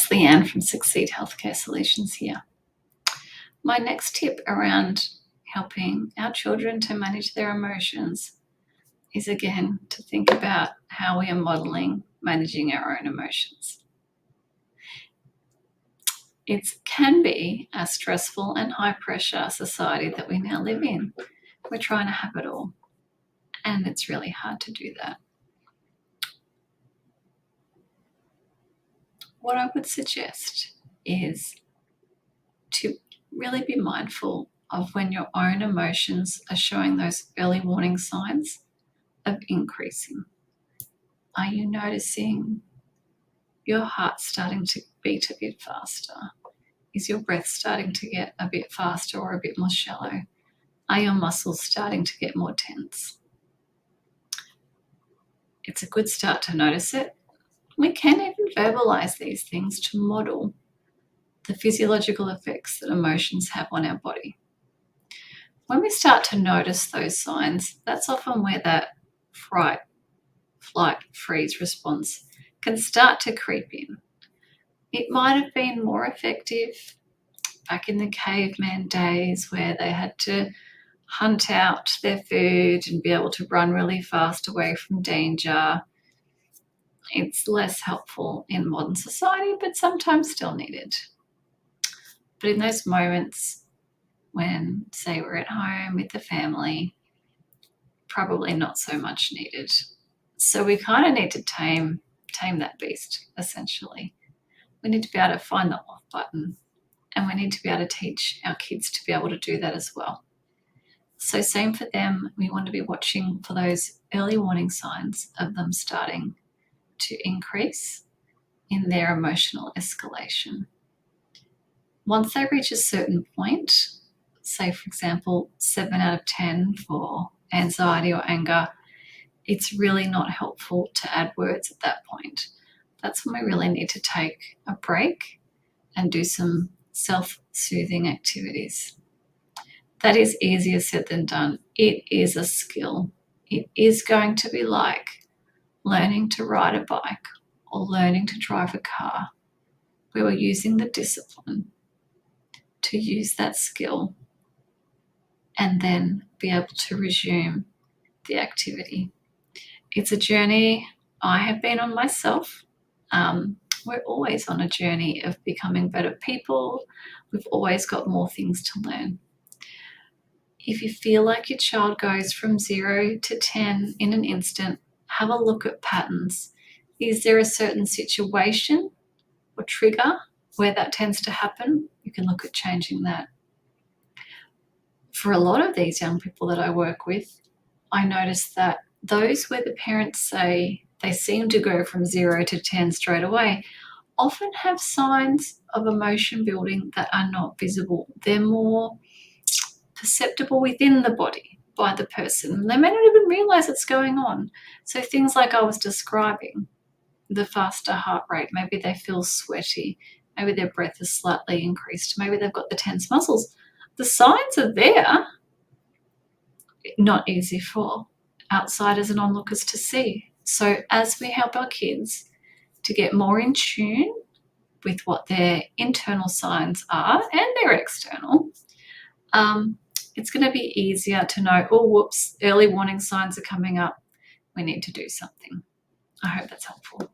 it's Leanne from Succeed Healthcare Solutions here. My next tip around helping our children to manage their emotions is, again, to think about how we are modeling managing our own emotions. It can be a stressful and high-pressure society that we now live in. We're trying to have it all, and it's really hard to do that. What I would suggest is to really be mindful of when your own emotions are showing those early warning signs of increasing. Are you noticing your heart starting to beat a bit faster? Is your breath starting to get a bit faster or a bit more shallow? Are your muscles starting to get more tense? It's a good start to notice it. We can even verbalize these things to model the physiological effects that emotions have on our body. When we start to notice those signs, that's often where that fright, flight, freeze response can start to creep in. It might have been more effective back in the caveman days where they had to hunt out their food and be able to run really fast away from danger. It's less helpful in modern society, but sometimes still needed. But in those moments when, say, we're at home with the family, probably not so much needed. So we kind of need to tame that beast, essentially. We need to be able to find the off button, and we need to be able to teach our kids to be able to do that as well. So same for them, we want to be watching for those early warning signs of them starting to increase in their emotional escalation. Once they reach a certain point, say for example 7 out of 10 for anxiety or anger, it's really not helpful to add words at that point. That's when we really need to take a break and do some self-soothing activities. That is easier said than done. It is a skill. It is going to be like learning to ride a bike or learning to drive a car, where we're using the discipline to use that skill and then be able to resume the activity. It's a journey I have been on myself. We're always on a journey of becoming better people. We've always got more things to learn. If you feel like your child goes from 0 to 10 in an instant, have a look at patterns. Is there a certain situation or trigger where that tends to happen? You can look at changing that. For a lot of these young people that I work with, I notice that those where the parents say they seem to go from 0 to 10 straight away often have signs of emotion building that are not visible. They're more perceptible within the body by the person. They may not even realize it's going on. So things like I was describing, the faster heart rate, maybe they feel sweaty, maybe their breath is slightly increased, maybe they've got the tense muscles. The signs are there, not easy for outsiders and onlookers to see. So as we help our kids to get more in tune with what their internal signs are and their external, it's going to be easier to know, oh, whoops, early warning signs are coming up. We need to do something. I hope that's helpful.